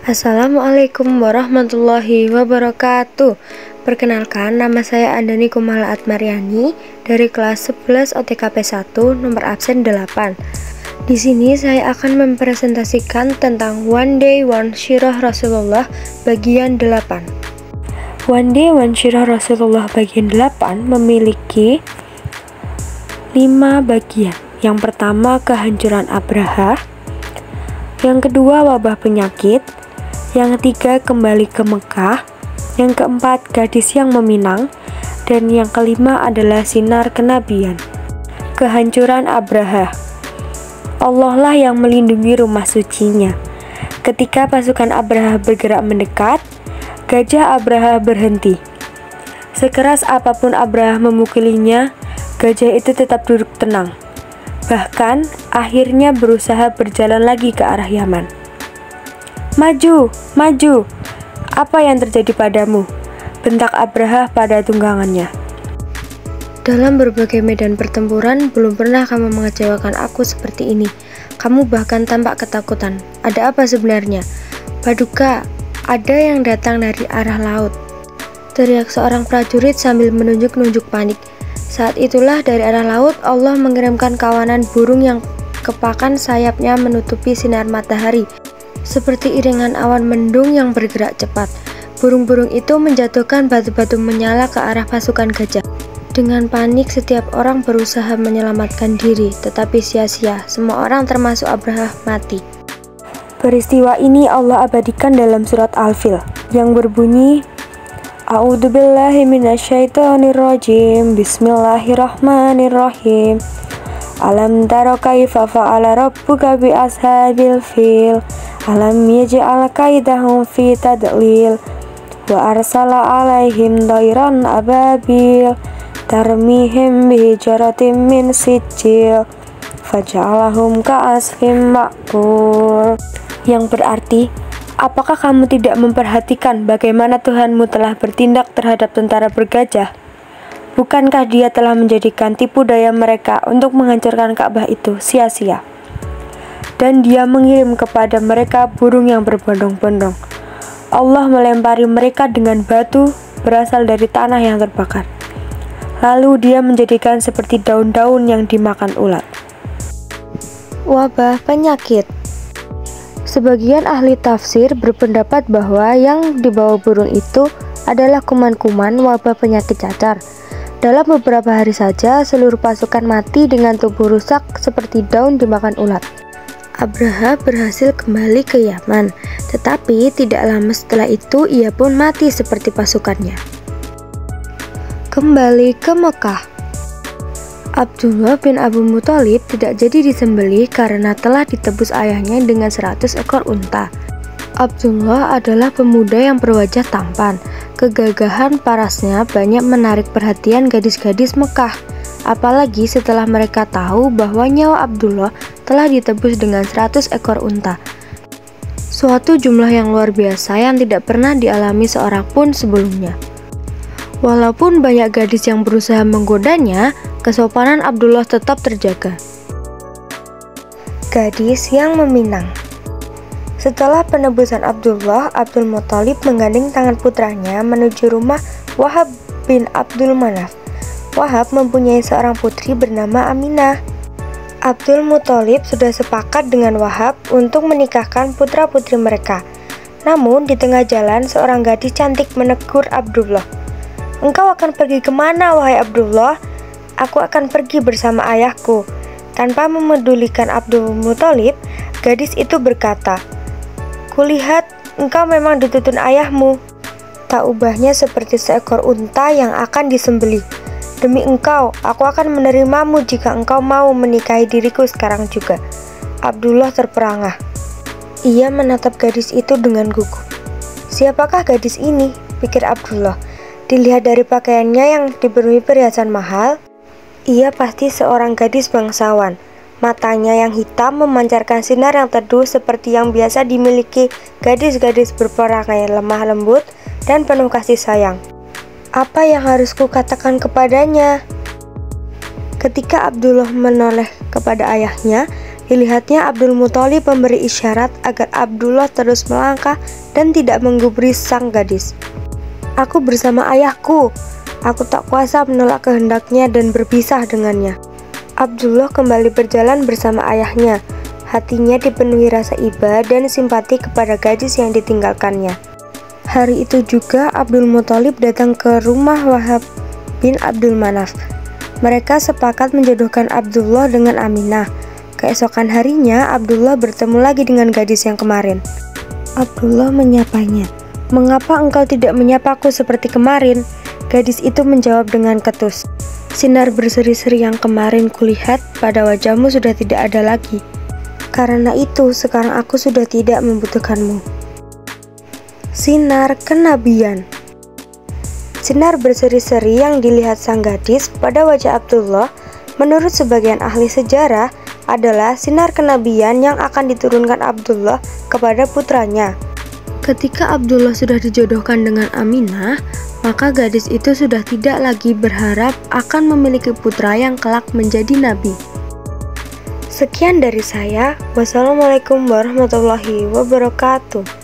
Assalamualaikum warahmatullahi wabarakatuh. Perkenalkan, nama saya Andani Kumala Atmaryani dari kelas 11 OTKP 1 nomor absen 8. Di sini saya akan mempresentasikan tentang One Day One Sirah Rasulullah bagian 8. One Day One Sirah Rasulullah bagian 8 memiliki 5 bagian. Yang pertama, kehancuran Abraha. Yang kedua, wabah penyakit. Yang ketiga, kembali ke Mekah. Yang keempat, gadis yang meminang. Dan yang kelima adalah sinar kenabian. Kehancuran Abraha. Allah lah yang melindungi rumah sucinya. Ketika pasukan Abraha bergerak mendekat, gajah Abraha berhenti. Sekeras apapun Abraha memukulinya, gajah itu tetap duduk tenang. Bahkan akhirnya berusaha berjalan lagi ke arah Yaman. "Maju, maju! Apa yang terjadi padamu?" bentak Abraha pada tunggangannya. "Dalam berbagai medan pertempuran, belum pernah kamu mengecewakan aku seperti ini. Kamu bahkan tampak ketakutan. Ada apa sebenarnya?" "Paduka, ada yang datang dari arah laut," teriak seorang prajurit sambil menunjuk-nunjuk panik. Saat itulah dari arah laut Allah mengirimkan kawanan burung yang kepakan sayapnya menutupi sinar matahari. Seperti iringan awan mendung yang bergerak cepat, burung-burung itu menjatuhkan batu-batu menyala ke arah pasukan gajah. Dengan panik, setiap orang berusaha menyelamatkan diri, tetapi sia-sia. Semua orang termasuk Abraha mati. Peristiwa ini Allah abadikan dalam surat Al-Fil yang berbunyi, "A'udzubillahi minasyaitonirrajim. Bismillahirrahmanirrahim. Alam tara kaifa fa'ala rabbuka bi ashabil fil. Alam yaj'al kaidahum fi tadlil. Wa arsala 'alaihim thayran ababil. Tarmihim bihijaratin min sijil. Faj'alahum ka'asfin ma'kul." Yang berarti, apakah kamu tidak memperhatikan bagaimana Tuhanmu telah bertindak terhadap tentara bergajah? Bukankah Dia telah menjadikan tipu daya mereka untuk menghancurkan Ka'bah itu sia-sia? Dan Dia mengirim kepada mereka burung yang berbondong-bondong. Allah melempari mereka dengan batu berasal dari tanah yang terbakar. Lalu Dia menjadikan seperti daun-daun yang dimakan ulat. Wabah penyakit. Sebagian ahli tafsir berpendapat bahwa yang dibawa burung itu adalah kuman-kuman wabah penyakit cacar. Dalam beberapa hari saja, seluruh pasukan mati dengan tubuh rusak seperti daun dimakan ulat. Abraha berhasil kembali ke Yaman, tetapi tidak lama setelah itu ia pun mati seperti pasukannya. Kembali ke Mekah. Abdullah bin Abu Muthalib tidak jadi disembelih karena telah ditebus ayahnya dengan 100 ekor unta. Abdullah adalah pemuda yang berwajah tampan. Kegagahan parasnya banyak menarik perhatian gadis-gadis Mekah, apalagi setelah mereka tahu bahwa nyawa Abdullah telah ditebus dengan 100 ekor unta. Suatu jumlah yang luar biasa yang tidak pernah dialami seorang pun sebelumnya. Walaupun banyak gadis yang berusaha menggodanya, kesopanan Abdullah tetap terjaga. Gadis yang meminang. Setelah penebusan Abdullah, Abdul Muthalib menggandeng tangan putranya menuju rumah Wahab bin Abdul Manaf. Wahab mempunyai seorang putri bernama Aminah. Abdul Muthalib sudah sepakat dengan Wahab untuk menikahkan putra-putri mereka. Namun di tengah jalan seorang gadis cantik menegur Abdullah. "Engkau akan pergi kemana, wahai Abdullah?" "Aku akan pergi bersama ayahku." Tanpa memedulikan Abdul Muthalib, gadis itu berkata, "Kulihat engkau memang dituntun ayahmu." Tak ubahnya seperti seekor unta yang akan disembelih. "Demi engkau, aku akan menerimamu jika engkau mau menikahi diriku sekarang juga." Abdullah terperangah. Ia menatap gadis itu dengan gugup. "Siapakah gadis ini?" pikir Abdullah. Dilihat dari pakaiannya yang dipenuhi perhiasan mahal, ia pasti seorang gadis bangsawan. Matanya yang hitam memancarkan sinar yang teduh seperti yang biasa dimiliki gadis-gadis berperangai lemah lembut dan penuh kasih sayang. "Apa yang harus kukatakan kepadanya?" Ketika Abdullah menoleh kepada ayahnya, Dilihatnya Abdul Muthalib memberi isyarat agar Abdullah terus melangkah dan tidak menggubris sang gadis. "Aku bersama ayahku. Aku tak kuasa menolak kehendaknya dan berpisah dengannya." Abdullah kembali berjalan bersama ayahnya. Hatinya dipenuhi rasa iba dan simpati kepada gadis yang ditinggalkannya. Hari itu juga Abdul Muthalib datang ke rumah Wahab bin Abdul Manaf. Mereka sepakat menjodohkan Abdullah dengan Aminah. Keesokan harinya, Abdullah bertemu lagi dengan gadis yang kemarin. Abdullah menyapanya. "Mengapa engkau tidak menyapaku seperti kemarin?" Gadis itu menjawab dengan ketus. "Sinar berseri-seri yang kemarin kulihat pada wajahmu sudah tidak ada lagi. Karena itu, sekarang aku sudah tidak membutuhkanmu." Sinar kenabian. Sinar berseri-seri yang dilihat sang gadis pada wajah Abdullah, menurut sebagian ahli sejarah, adalah sinar kenabian yang akan diturunkan Abdullah kepada putranya. Ketika Abdullah sudah dijodohkan dengan Aminah, maka gadis itu sudah tidak lagi berharap akan memiliki putra yang kelak menjadi nabi. Sekian dari saya. Wassalamualaikum warahmatullahi wabarakatuh.